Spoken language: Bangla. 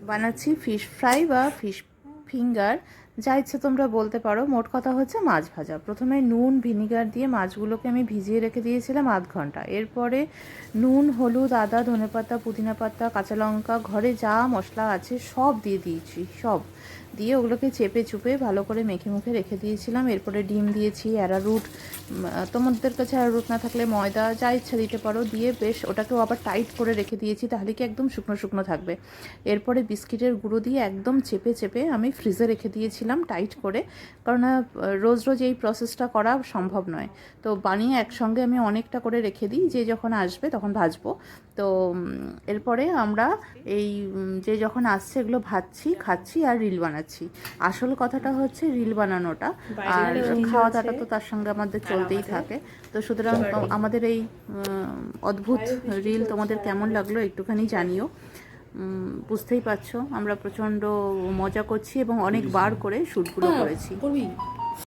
বানাচ্ছি ফিশ ফ্রাই বা ফিশ ফিঙ্গার, যা ইচ্ছে তোমরা বলতে পারো। মোট কথা হচ্ছে মাছ ভাজা। প্রথমে নুন ভিনিগার দিয়ে মাছগুলোকে আমি ভিজিয়ে রেখে দিয়েছিলাম আধ ঘন্টা। এরপরে নুন, হলুদ, আদা, ধনেপাতা, পুদিনা পাতা, কাঁচা লঙ্কা, ঘরে যা মশলা আছে সব দিয়ে দিয়েছি। সব দিয়ে ওগুলোকে চেপে চুপে ভালো করে মেখে মুখে রেখে দিয়েছিলাম। এরপরে ডিম দিয়েছি, অ্যারারুট, তোমাদের কাছে অ্যারারুট না থাকলে ময়দা, যা ইচ্ছা দিতে পারো, দিয়ে বেশ ওটাকেও আবার টাইট করে রেখে দিয়েছি, তাহলে কি একদম শুকনো শুকনো থাকবে। এরপরে বিস্কিটের গুঁড়ো দিয়ে একদম চেপে চেপে আমি ফ্রিজে রেখে দিয়েছিলাম টাইট করে, কারণ রোজ রোজ এই প্রসেসটা করা সম্ভব নয়। তো বানিয়ে একসঙ্গে আমি অনেকটা করে রেখে দিই, যে যখন আসবে তখন ভাজবো। তো এরপরে আমরা এই যে যখন আসছে এগুলো ভাজছি, খাচ্ছি আর রিল বানাচ্ছি। আসল কথাটা হচ্ছে রিল বানানোটা, আর খাওয়া দাওয়াটা তো তার সঙ্গে আমাদের চলতেই থাকে। তো সুতরাং আমাদের এই অদ্ভুত রিল তোমাদের কেমন লাগলো একটুখানি জানিও। বুঝতেই পারছো আমরা প্রচণ্ড মজা করছি এবং অনেকবার করে শ্যুটগুলো করেছি।